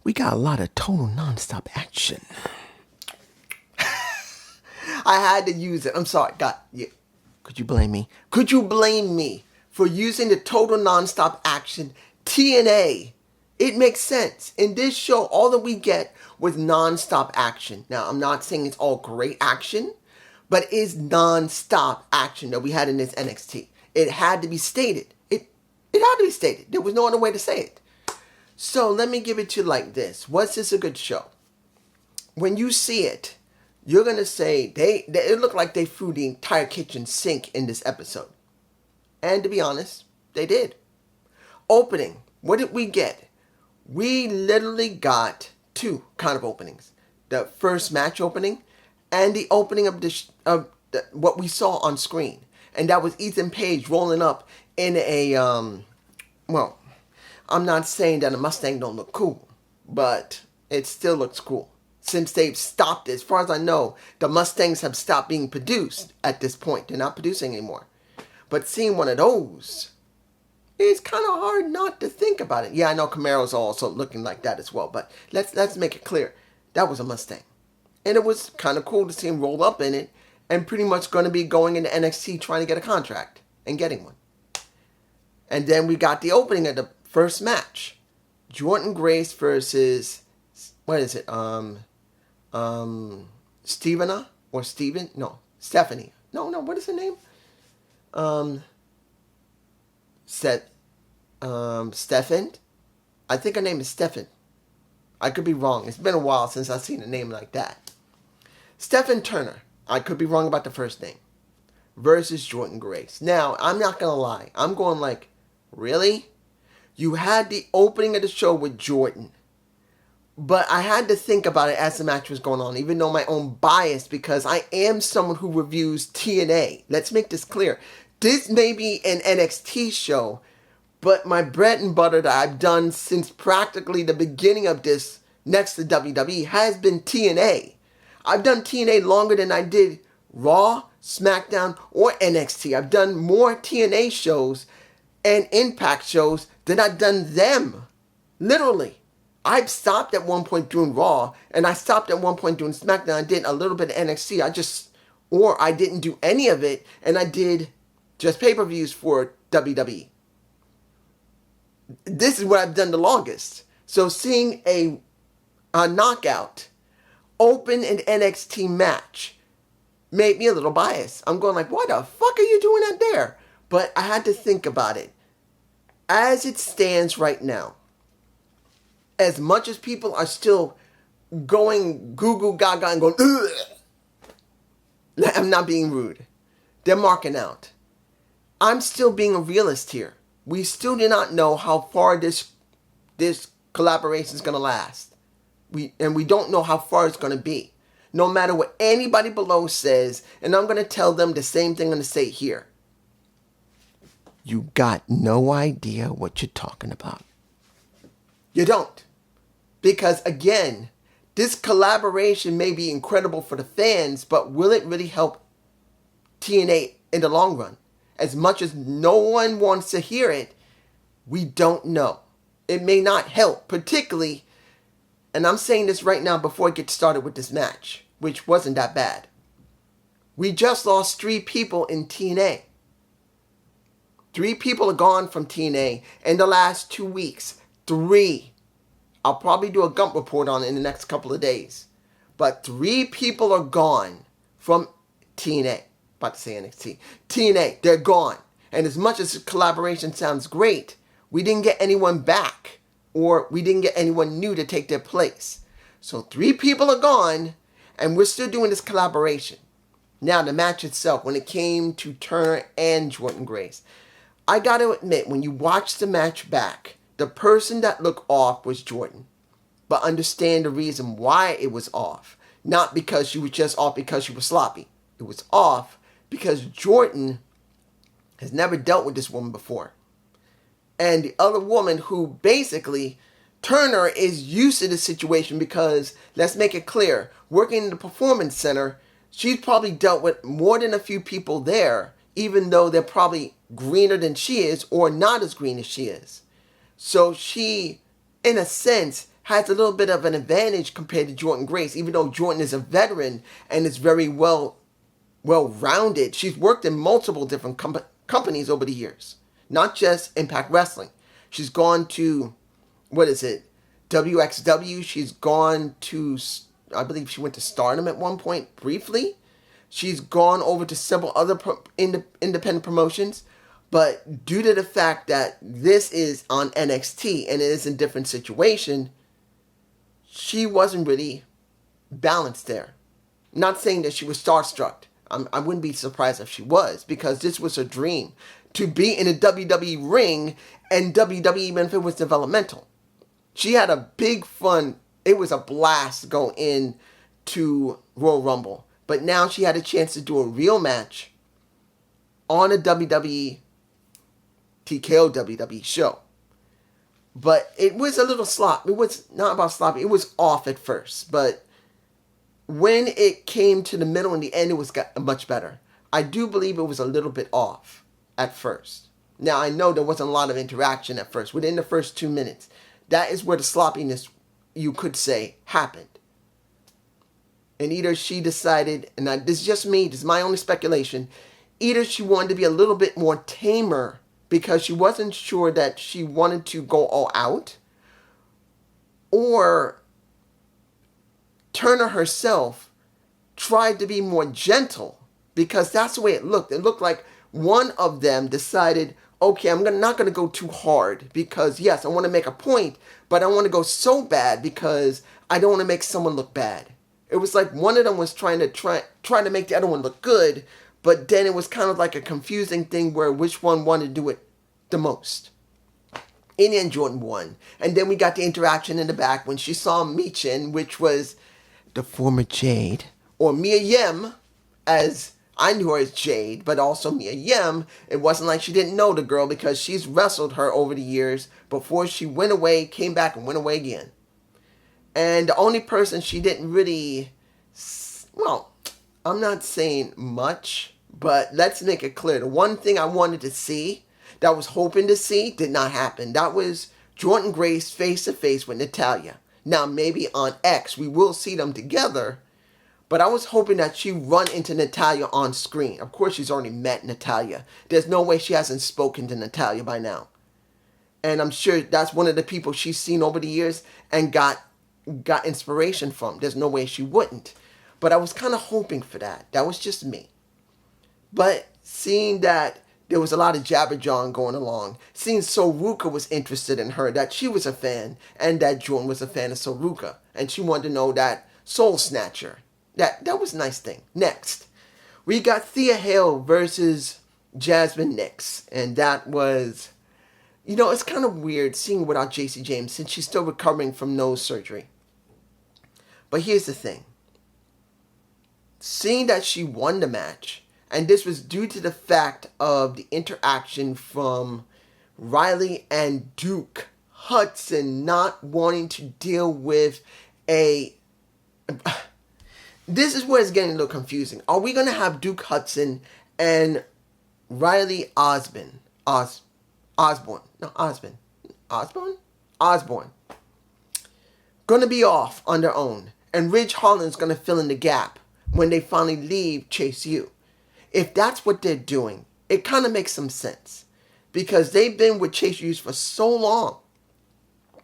We got a lot of total nonstop action. I had to use it. I'm sorry. God, yeah. Could you blame me? Could you blame me for using the total nonstop action TNA? It makes sense. In this show, all that we get was nonstop action. Now, I'm not saying it's all great action, but it is nonstop action that we had in this NXT. It had to be stated. It had to be stated. There was no other way to say it. So let me give it to you like this. Was this a good show? When you see it, you're going to say, it looked like they threw the entire kitchen sink in this episode. And to be honest, they did. Opening. What did we get? We literally got two kind of openings. The first match opening and the opening of what we saw on screen. And that was Ethan Page rolling up in a, well, I'm not saying that a Mustang don't look cool, but it still looks cool. Since they've stopped, as far as I know, the Mustangs have stopped being produced at this point. They're not producing anymore. But seeing one of those, it's kind of hard not to think about it. Yeah, I know Camaro's also looking like that as well, but let's make it clear. That was a Mustang. And it was kind of cool to see him roll up in it and pretty much going to be going into NXT trying to get a contract and getting one. And then we got the opening of the first match. Jordynne Grace versus, what is it? Stephanie? No, what is her name? Stefan? I think her name is Stefan. I could be wrong. It's been a while since I've seen a name like that. Stefan Turner. I could be wrong about the first name. Versus Jordynne Grace. Now, I'm not going to lie. I'm going like, really? You had the opening of the show with Jordynne. But I had to think about it as the match was going on, even though my own bias, because I am someone who reviews TNA. Let's make this clear. This may be an NXT show, but my bread and butter that I've done since practically the beginning of this, next to WWE, has been TNA. I've done TNA longer than I did Raw, SmackDown, or NXT. I've done more TNA shows and Impact shows than I've done them. Literally. I've stopped at one point doing Raw, and I stopped at one point doing SmackDown. I did a little bit of NXT. I didn't do any of it, and I did just pay-per-views for WWE. This is what I've done the longest. So seeing a knockout open an NXT match made me a little biased. I'm going like, why the fuck are you doing that there? But I had to think about it. As it stands right now, as much as people are still going goo goo gaga and going, ugh, I'm not being rude. They're marking out. I'm still being a realist here. We still do not know how far this collaboration is going to last. We don't know how far it's going to be. No matter what anybody below says, and I'm going to tell them the same thing I'm going to say here. You got no idea what you're talking about. You don't. Because again, this collaboration may be incredible for the fans, but will it really help TNA in the long run? As much as no one wants to hear it, we don't know. It may not help, particularly, and I'm saying this right now before I get started with this match, which wasn't that bad. We just lost 3 people in TNA. 3 people are gone from TNA in the last 2 weeks. 3. I'll probably do a Gump report on it in the next couple of days. But 3 people are gone from TNA. About to say NXT. TNA, they're gone. And as much as the collaboration sounds great, we didn't get anyone back. Or we didn't get anyone new to take their place. So 3 people are gone, and we're still doing this collaboration. Now, the match itself, when it came to Turner and Jordynne Grace, I got to admit, when you watch the match back, the person that looked off was Jordynne. But understand the reason why it was off. Not because she was just off because she was sloppy. It was off because Jordynne has never dealt with this woman before. And the other woman who basically, Turner is used to the situation because, let's make it clear, working in the performance center, she's probably dealt with more than a few people there, even though they're probably greener than she is or not as green as she is. So she, in a sense, has a little bit of an advantage compared to Jordynne Grace, even though Jordynne is a veteran and is very well-rounded. She's worked in multiple different companies over the years, not just Impact Wrestling. She's gone to, WXW. She's gone to, I believe she went to Stardom at one point, briefly. She's gone over to several other independent promotions. But due to the fact that this is on NXT and it is a different situation, she wasn't really balanced there. Not saying that she was starstruck. I wouldn't be surprised if she was, because this was her dream, to be in a WWE ring, and WWE, even if it was developmental. She had a big fun, it was a blast going in to Royal Rumble. But now she had a chance to do a real match on a WWE TKO WWE show. But it was a little sloppy. It was not about sloppy. It was off at first. But when it came to the middle and the end, it was much better. I do believe it was a little bit off at first. Now, I know there wasn't a lot of interaction at first. Within the first 2 minutes, that is where the sloppiness, you could say, happened. And either she decided, and this is just me, this is my only speculation, either she wanted to be a little bit more tamer because she wasn't sure that she wanted to go all out, or Turner herself tried to be more gentle, because that's the way it looked. It looked like one of them decided, okay, I'm not going to go too hard, because yes, I want to make a point, but I want to go so bad because I don't want to make someone look bad. It was like one of them was trying to make the other one look good, but then it was kind of like a confusing thing where which one wanted to do it the most. In the end, Jordynne won. And then we got the interaction in the back when she saw Michin, which was the former Jade, or Mia Yim, as I knew her as Jade, but also Mia Yim. It wasn't like she didn't know the girl, because she's wrestled her over the years before she went away, came back, and went away again. And the only person she didn't really, well, I'm not saying much, but let's make it clear. The one thing I wanted to see, that I was hoping to see, did not happen. That was Jordynne Grace face-to-face with Natalya. Now, maybe on X, we will see them together, but I was hoping that she run into Natalya on screen. Of course, she's already met Natalya. There's no way she hasn't spoken to Natalya by now. And I'm sure that's one of the people she's seen over the years and got inspiration from. There's no way she wouldn't. But I was kind of hoping for that. That was just me. But seeing that there was a lot of jabberjawing going along, seeing Soruka was interested in her, that she was a fan, and that Jordynne was a fan of Soruka, and she wanted to know that Soul Snatcher. That was a nice thing. Next, we got Thea Hale versus Jasmine Nix, and that was, it's kind of weird seeing without JC James since she's still recovering from nose surgery. But here's the thing. Seeing that she won the match, and this was due to the fact of the interaction from Riley and Duke Hudson not wanting to deal with a... This is where it's getting a little confusing. Are we going to have Duke Hudson and Riley Osborne going to be off on their own, and Ridge Holland's going to fill in the gap when they finally leave Chase U? If that's what they're doing, it kind of makes some sense, because they've been with Chase U for so long,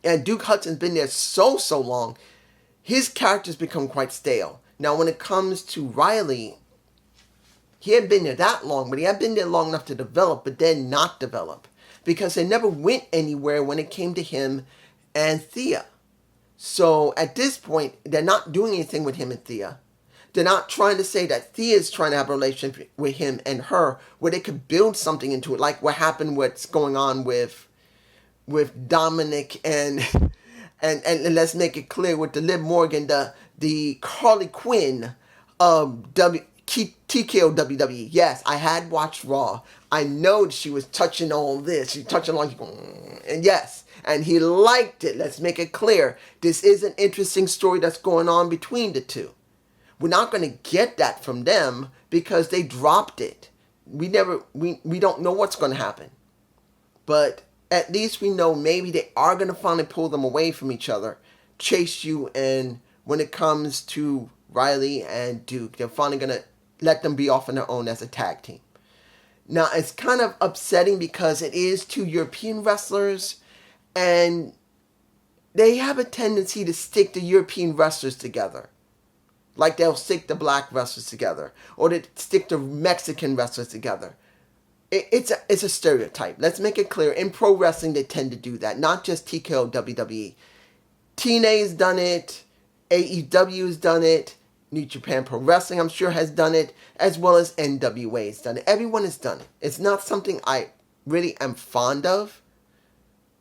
and Duke Hudson's been there so long, his character's become quite stale. Now, when it comes to Riley, he hadn't been there that long, but he had been there long enough to develop, but then not develop, because they never went anywhere when it came to him and Thea. So at this point, they're not doing anything with him and Thea. They're not trying to say that Thea's trying to have a relationship with him and her where they could build something into it, like what happened, what's going on with Dominic and let's make it clear, with the Liv Morgan, the Harley Quinn of TKO WWE. Yes, I had watched Raw. I know she was touching all this. She's touching like, and yes, and he liked it. Let's make it clear. This is an interesting story that's going on between the two. We're not going to get that from them because they dropped it. We don't know what's going to happen. But at least we know maybe they are going to finally pull them away from each other, chase you. And when it comes to Riley and Duke, they're finally going to let them be off on their own as a tag team. Now, it's kind of upsetting because it is two European wrestlers, and they have a tendency to stick the European wrestlers together. Like they'll stick the black wrestlers together, or they stick the Mexican wrestlers together. It's a stereotype. Let's make it clear. In pro wrestling, they tend to do that. Not just TKO, WWE. TNA has done it. AEW has done it. New Japan Pro Wrestling, I'm sure, has done it. As well as NWA has done it. Everyone has done it. It's not something I really am fond of.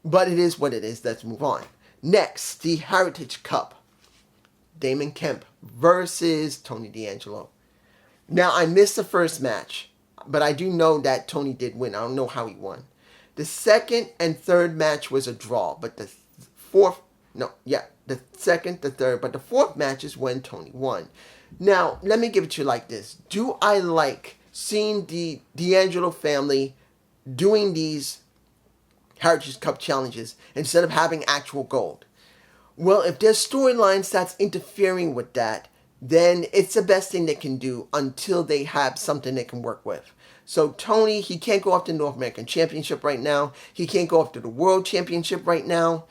But it is what it is. Let's move on. Next, the Heritage Cup. Damon Kemp versus Tony D'Angelo. Now, I missed the first match, but I do know that Tony did win. I don't know how he won. The second and third match was a draw, but the second, the third, but the fourth match is when Tony won. Now, let me give it to you like this. Do I like seeing the D'Angelo family doing these Heritage Cup challenges instead of having actual gold? Well, if there's storylines that's interfering with that, then it's the best thing they can do until they have something they can work with. So Tony, he can't go after the North American Championship right now. He can't go after the World Championship right now.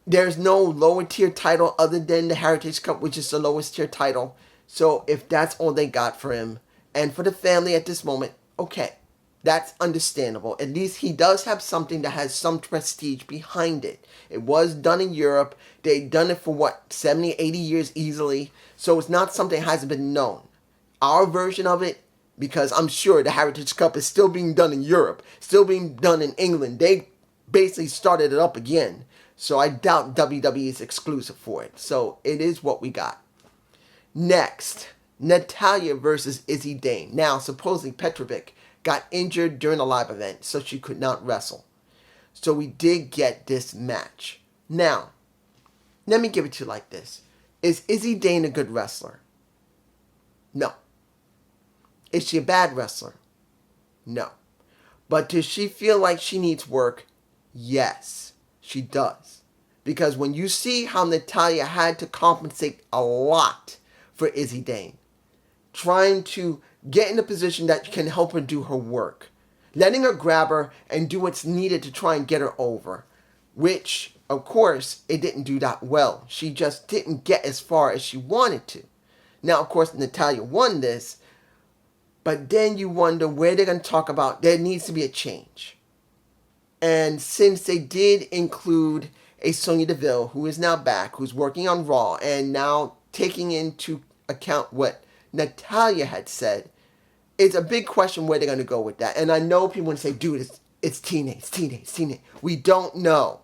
There's no lower tier title other than the Heritage Cup, which is the lowest tier title. So if that's all they got for him, and for the family at this moment, okay. That's understandable. At least he does have something that has some prestige behind it. It was done in Europe. They've done it for 70, 80 years easily. So it's not something that hasn't been known. Our version of it, because I'm sure the Heritage Cup is still being done in Europe, still being done in England. They basically started it up again. So I doubt WWE is exclusive for it. So it is what we got. Next, Natalya versus Izzy Dane. Now, supposedly Petrovic got injured during a live event, so she could not wrestle. So we did get this match. Now, let me give it to you like this. Is Izzy Dane a good wrestler? No. Is she a bad wrestler? No. But does she feel like she needs work? Yes, she does. Because when you see how Natalya had to compensate a lot for Izzy Dane, trying to get in a position that can help her do her work, letting her grab her and do what's needed to try and get her over, which, of course, it didn't do that well. She just didn't get as far as she wanted to. Now, of course, Natalya won this, but then you wonder where they're going to talk about there needs to be a change. And since they did include a Sonya Deville, who is now back, who's working on Raw, and now taking into account what Natalya had said, it's a big question where they're going to go with that. And I know people want to say, dude, it's TNA. We don't know.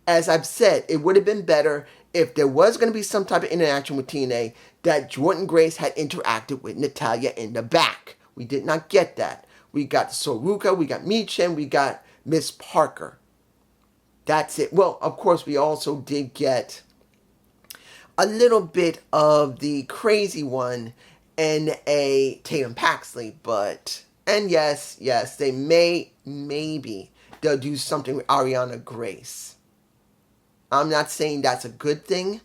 As I've said, it would have been better if there was going to be some type of interaction with TNA that Jordynne Grace had interacted with Natalya in the back. We did not get that. We got Soruka, we got Michin, we got Miss Parker. That's it. Well, of course, we also did get a little bit of the crazy one and a Tatum Paxley, and yes, they maybe they'll do something with Ariana Grace. I'm not saying that's a good thing,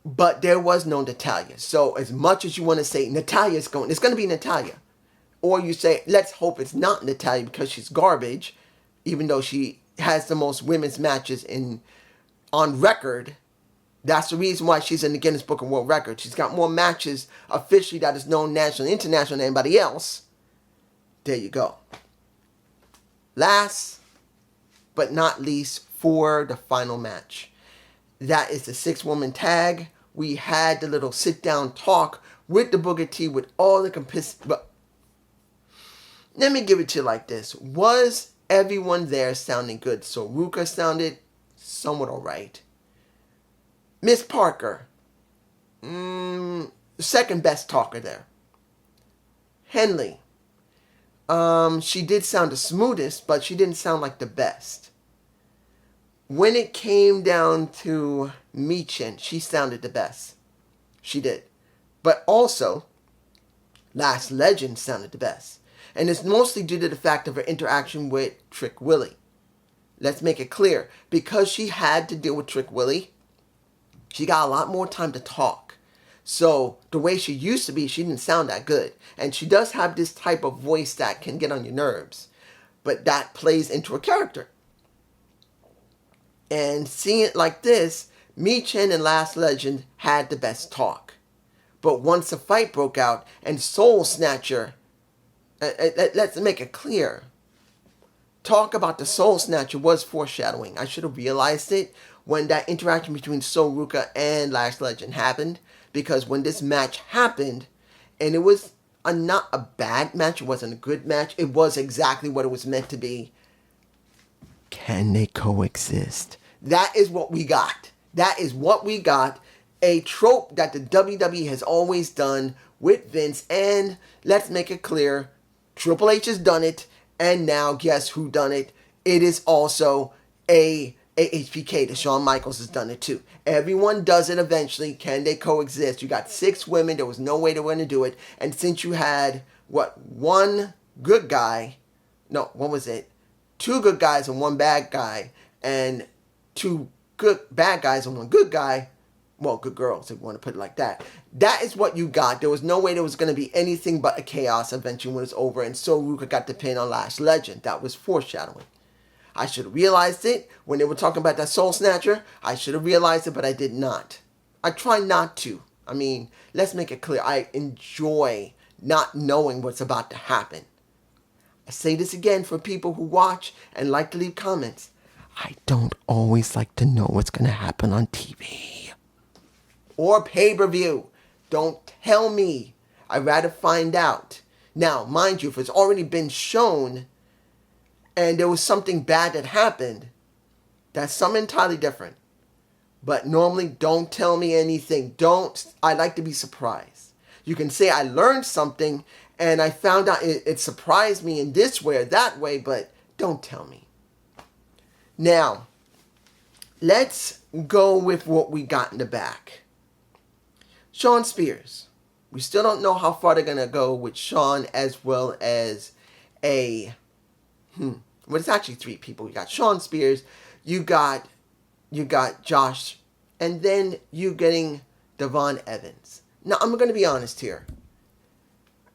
but there was no Natalya. So as much as you want to say Natalya's going, it's going to be Natalya. Or you say, let's hope it's not Natalya because she's garbage, even though she has the most women's matches on record. That's the reason why she's in the Guinness Book of World Records. She's got more matches officially that is known nationally, internationally than anybody else. There you go. Last but not least, for the final match. That is the 6-woman tag. We had the little sit-down talk with the Booker T with all the but let me give it to you like this. Was everyone there sounding good? So Ruka sounded somewhat alright. Miss Parker, second best talker there. Henley, she did sound the smoothest, but she didn't sound like the best. When it came down to Michin, she sounded the best. She did. But also, Last Legend sounded the best. And it's mostly due to the fact of her interaction with Trick Willie. Let's make it clear. Because she had to deal with Trick Willie, She got a lot more time to talk. So the way she used to be, she didn't sound that good. And she does have this type of voice that can get on your nerves. But that plays into her character. And seeing it like this, Mi Chen and Last Legend had the best talk. But once the fight broke out and Soul Snatcher, let's make it clear. Talk about the Soul Snatcher was foreshadowing. I should have realized it when that interaction between Soul Ruka and Last Legend happened. Because when this match happened, and it was not a bad match, it wasn't a good match, it was exactly what it was meant to be. Can they coexist? That is what we got. That is what we got. A trope that the WWE has always done with Vince. And let's make it clear, Triple H has done it. And now guess who done it? It is also a HBK. The Shawn Michaels has done it too. Everyone does it eventually. Can they coexist? You got 6 women. There was no way they were going to do it. And since you had, one good guy. No, what was it? 2 good guys and 1 bad guy. And 2 good bad guys and 1 good guy. Well, good girls, if you want to put it like that. That is what you got. There was no way there was going to be anything but a chaos eventually when it's over. And so Ruka got the pin on Last Legend. That was foreshadowing. I should have realized it when they were talking about that Soul Snatcher. I should have realized it, but I did not. I try not to. I mean, let's make it clear. I enjoy not knowing what's about to happen. I say this again for people who watch and like to leave comments. I don't always like to know what's going to happen on TV. Or pay-per-view. Don't tell me. I'd rather find out. Now, mind you, if it's already been shown and there was something bad that happened, that's something entirely different. But normally, don't tell me anything. I like to be surprised. You can say I learned something and I found out it surprised me in this way or that way, but don't tell me. Now, let's go with what we got in the back. Shawn Spears. We still don't know how far they're going to go with Shawn as well as well, it's actually 3 people. You got Shawn Spears, you got Josh, and then you getting Devon Evans. Now, I'm going to be honest here.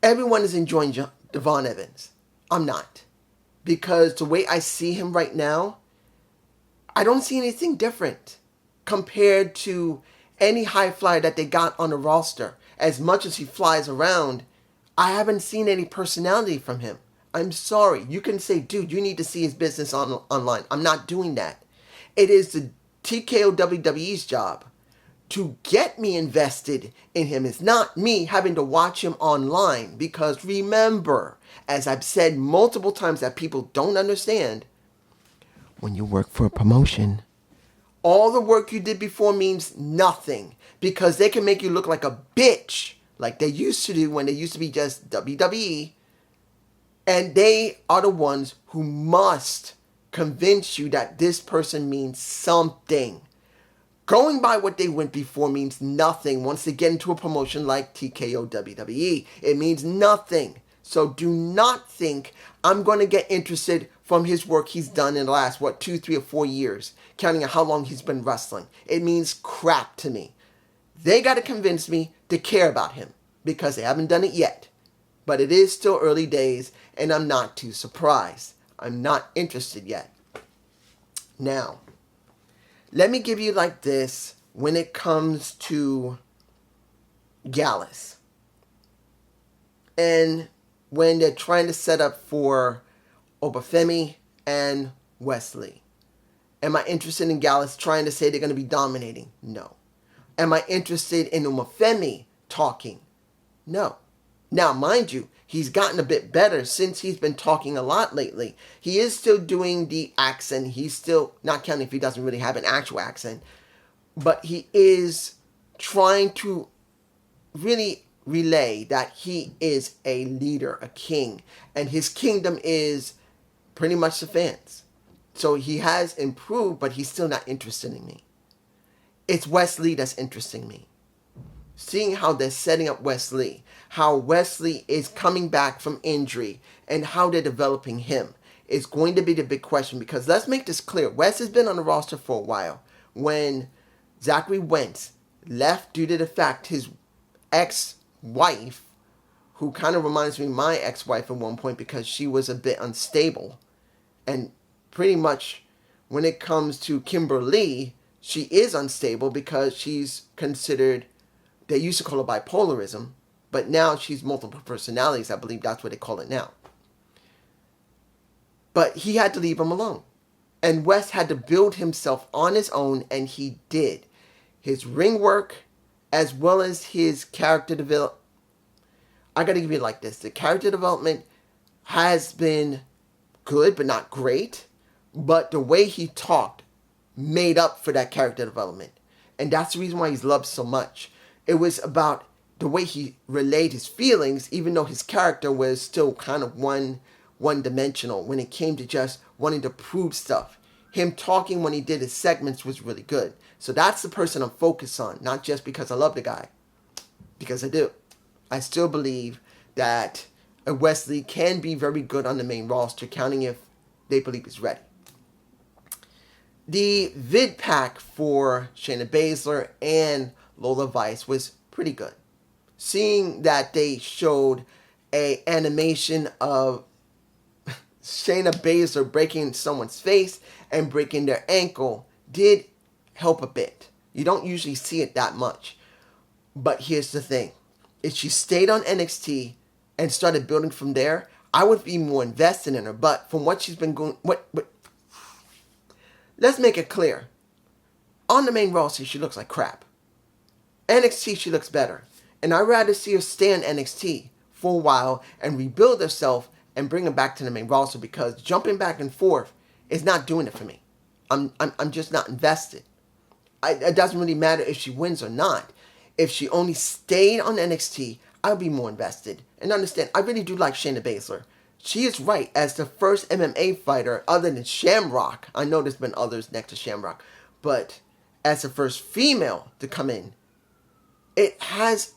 Everyone is enjoying Devon Evans. I'm not. Because the way I see him right now, I don't see anything different compared to any high flyer that they got on the roster. As much as he flies around, I haven't seen any personality from him. I'm sorry. You can say, dude, you need to see his business online. I'm not doing that. It is the TKO WWE's job to get me invested in him. It's not me having to watch him online. Because remember, as I've said multiple times that people don't understand, when you work for a promotion, all the work you did before means nothing. Because they can make you look like a bitch, like they used to do when they used to be just WWE. And they are the ones who must convince you that this person means something. Going by what they went before means nothing once they get into a promotion like TKO WWE. It means nothing. So do not think I'm going to get interested from his work he's done in the last, 2, 3, or 4 years, counting on how long he's been wrestling. It means crap to me. They got to convince me to care about him because they haven't done it yet. But it is still early days, and I'm not too surprised. I'm not interested yet. Now, let me give you like this when it comes to Gallus. And when they're trying to set up for Obafemi and Wesley. Am I interested in Gallus trying to say they're going to be dominating? No. Am I interested in Obafemi talking? No. Now, mind you, he's gotten a bit better since he's been talking a lot lately. He is still doing the accent. He's still, not counting if he doesn't really have an actual accent, but he is trying to really relay that he is a leader, a king, and his kingdom is pretty much the fans. So he has improved, but he's still not interested in me. It's Wesley that's interesting me. Seeing how they're setting up Wesley, how Wesley is coming back from injury, and how they're developing him is going to be the big question. Because let's make this clear. Wes has been on the roster for a while. When Zachary Wentz left due to the fact his ex-wife, who kind of reminds me of my ex-wife at one point because she was a bit unstable. And pretty much when it comes to Kimberly, she is unstable because she's considered, they used to call it bipolarism, but now she's multiple personalities. I believe that's what they call it now. But he had to leave him alone. And Wes had to build himself on his own, and he did. His ring work, as well as his character development. I gotta give you it like this. The character development has been good, but not great. But the way he talked made up for that character development. And that's the reason why he's loved so much. It was about the way he relayed his feelings, even though his character was still kind of one-dimensional when it came to just wanting to prove stuff. Him talking when he did his segments was really good. So that's the person I'm focused on, not just because I love the guy. Because I do. I still believe that Wesley can be very good on the main roster, counting if they believe he's ready. The vid pack for Shayna Baszler and Lola Vice was pretty good. Seeing that they showed a animation of Shayna Baszler breaking someone's face and breaking their ankle did help a bit. You don't usually see it that much. But here's the thing. If she stayed on NXT and started building from there, I would be more invested in her. But from what she's been going... Let's make it clear. On the main roster, she looks like crap. NXT, she looks better. And I'd rather see her stay on NXT for a while and rebuild herself and bring her back to the main roster, because jumping back and forth is not doing it for me. I'm just not invested. It doesn't really matter if she wins or not. If she only stayed on NXT, I'd be more invested. And understand, I really do like Shayna Baszler. She is right as the first MMA fighter other than Shamrock. I know there's been others next to Shamrock. But as the first female to come in, it has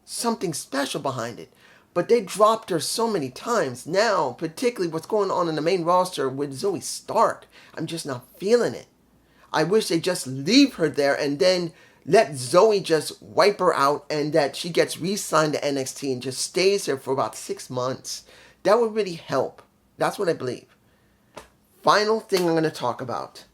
something special behind it. But they dropped her so many times. Now, particularly what's going on in the main roster with Zoe Stark, I'm just not feeling it. I wish they just leave her there and then let Zoe just wipe her out and that she gets re-signed to NXT and just stays there for about 6 months. That would really help. That's what I believe. Final thing I'm going to talk about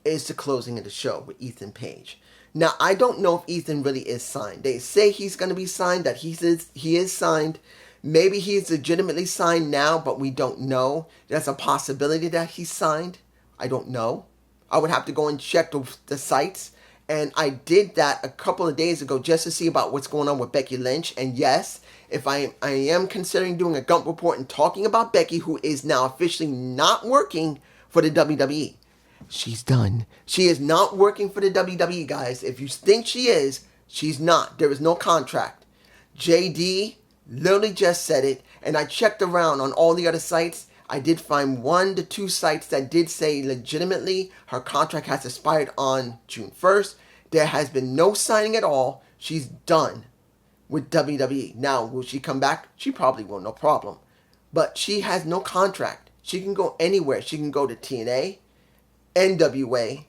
is the closing of the show with Ethan Page. Now, I don't know if Ethan really is signed. They say he's going to be signed, that he is signed. Maybe he's legitimately signed now, but we don't know. There's a possibility that he's signed. I don't know. I would have to go and check the sites. And I did that a couple of days ago just to see about what's going on with Becky Lynch. And yes, if I am considering doing a Gump report and talking about Becky, who is now officially not working for the WWE. She's done. She is not working for the WWE, guys. If you think she is, she's not. There is no contract. JD literally just said it, and I checked around on all the other sites. I did find 1 to 2 sites that did say legitimately her contract has expired on June 1st. There has been no signing at all. She's done with WWE. Now, will she come back? She probably will, no problem. But she has no contract. She can go anywhere. She can go to TNA, NWA,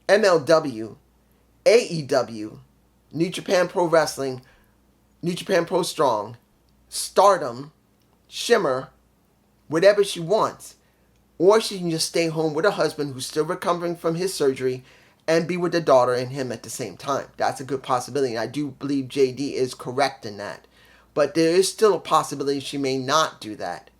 MLW, AEW, New Japan Pro Wrestling, New Japan Pro Strong, Stardom, Shimmer, whatever she wants. Or she can just stay home with her husband who's still recovering from his surgery and be with the daughter and him at the same time. That's a good possibility. And I do believe JD is correct in that. But there is still a possibility she may not do that.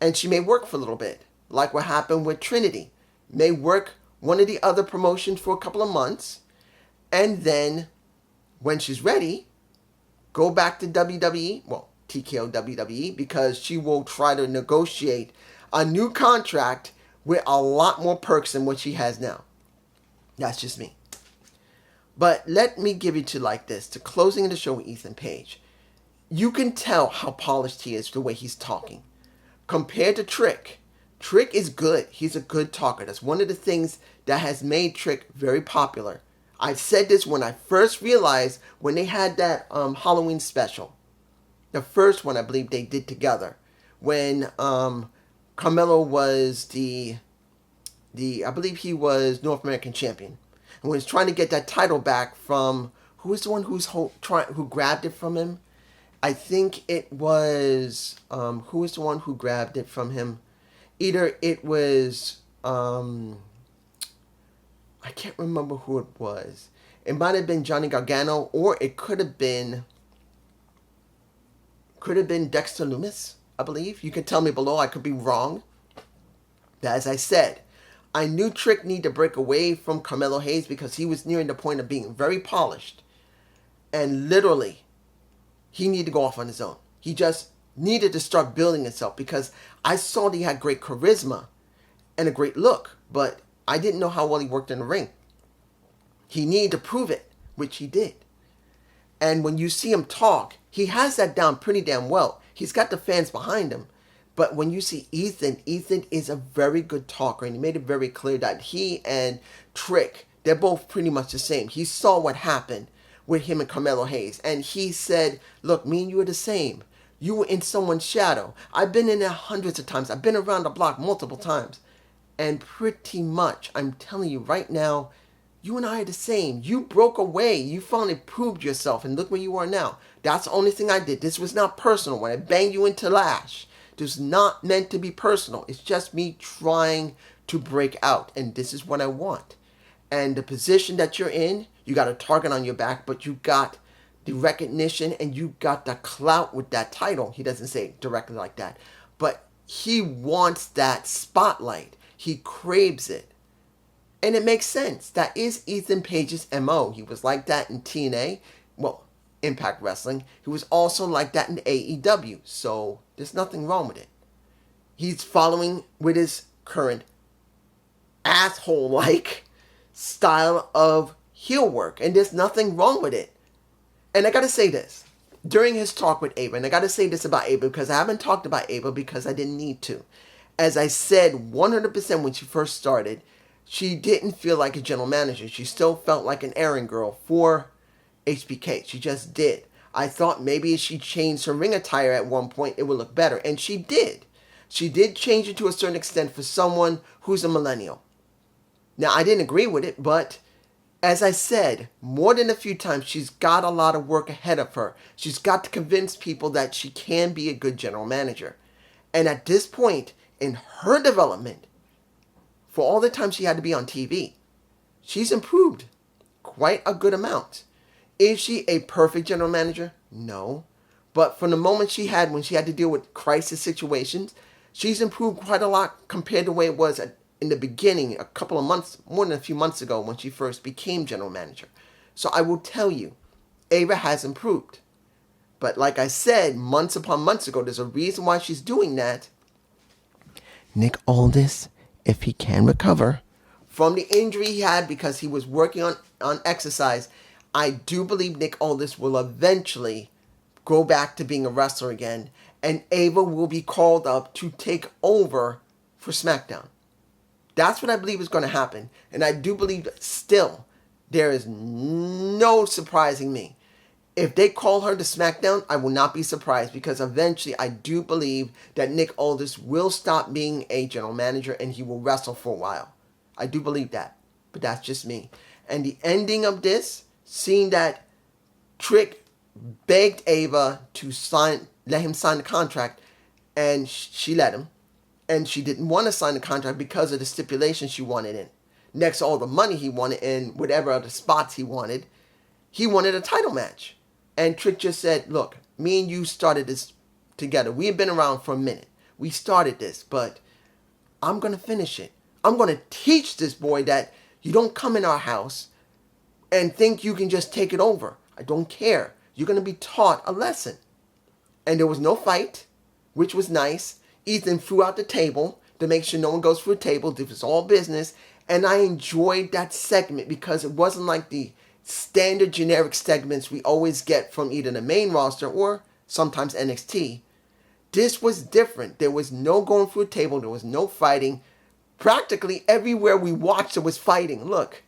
And she may work for a little bit, like what happened with Trinity. May work one of the other promotions for a couple of months, and then when she's ready, go back to WWE, well, TKO WWE, because she will try to negotiate a new contract with a lot more perks than what she has now. That's just me. But let me give it to you like this. The closing of the show with Ethan Page. You can tell how polished he is the way he's talking. Compared to Trick. Trick is good. He's a good talker. That's one of the things that has made Trick very popular. I said this when I first realized when they had that Halloween special. The first one I believe they did together. When Carmelo was I believe he was North American champion. And when he's trying to get that title back from, who was the one who grabbed it from him? I think it was, who was the one who grabbed it from him? Either it was, I can't remember who it was. It might have been Johnny Gargano, or it could have been Dexter Lumis, I believe. You can tell me below, I could be wrong. But as I said, I knew Trick needed to break away from Carmelo Hayes because he was nearing the point of being very polished. And literally, he needed to go off on his own. He just needed to start building himself, because I saw that he had great charisma and a great look, but I didn't know how well he worked in the ring. He needed to prove it, which he did. And when you see him talk, he has that down pretty damn well. He's got the fans behind him. But when you see Ethan is a very good talker, and he made it very clear that he and Trick, they're both pretty much the same. He saw what happened with him and Carmelo Hayes, and he said, look, me and you are the same. You were in someone's shadow. I've been in there hundreds of times. I've been around the block multiple times. And pretty much, I'm telling you right now, you and I are the same. You broke away. You finally proved yourself, and look where you are now. That's the only thing I did. This was not personal. When I banged you into Lash, this was not meant to be personal. It's just me trying to break out, and this is what I want. And the position that you're in, you got a target on your back, but you got the recognition and you got the clout with that title. He doesn't say it directly like that, but he wants that spotlight. He craves it. And it makes sense. That is Ethan Page's MO. He was like that in TNA, well, Impact Wrestling. He was also like that in AEW, so there's nothing wrong with it. He's following with his current asshole-like style of heel work, and there's nothing wrong with it. And I gotta say this, during his talk with Ava, and I gotta say this about Ava because I haven't talked about Ava because I didn't need to. As I said 100% when she first started, she didn't feel like a general manager. She still felt like an errand girl for HBK. She just did. I thought maybe if she changed her ring attire at one point, it would look better. And she did. She did change it to a certain extent for someone who's a millennial. Now, I didn't agree with it, but as I said, more than a few times, she's got a lot of work ahead of her. She's got to convince people that she can be a good general manager. And at this point in her development, for all the time she had to be on TV, she's improved quite a good amount. Is she a perfect general manager? No. But from the moment she had when she had to deal with crisis situations, she's improved quite a lot compared to the way it was in the beginning, a couple of months, more than a few months ago when she first became general manager. So I will tell you, Ava has improved. But like I said, months upon months ago, there's a reason why she's doing that. Nick Aldis, if he can recover from the injury he had because he was working on exercise, I do believe Nick Aldis will eventually go back to being a wrestler again, and Ava will be called up to take over for SmackDown. That's what I believe is going to happen, and I do believe still there is no surprising me. If they call her to SmackDown, I will not be surprised, because eventually I do believe that Nick Aldis will stop being a general manager and he will wrestle for a while. I do believe that, but that's just me. And the ending of this, seeing that Trick begged Ava to let him sign the contract, and she let him, and she didn't want to sign the contract because of the stipulations she wanted in. Next to all the money he wanted in whatever other spots he wanted a title match. And Trick just said, look, me and you started this together. We have been around for a minute. We started this, but I'm going to finish it. I'm going to teach this boy that you don't come in our house and think you can just take it over. I don't care. You're going to be taught a lesson. And there was no fight, which was nice. Ethan threw out the table to make sure no one goes through a table. This was all business. And I enjoyed that segment because it wasn't like the standard generic segments we always get from either the main roster or sometimes NXT. This was different. There was no going through a table. There was no fighting. Practically everywhere we watched there was fighting. Look,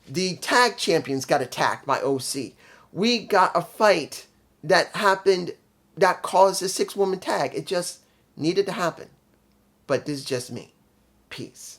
the tag champions got attacked by OC. We got a fight that happened that caused a 6-woman tag. It just needed to happen. But this is just me. Peace.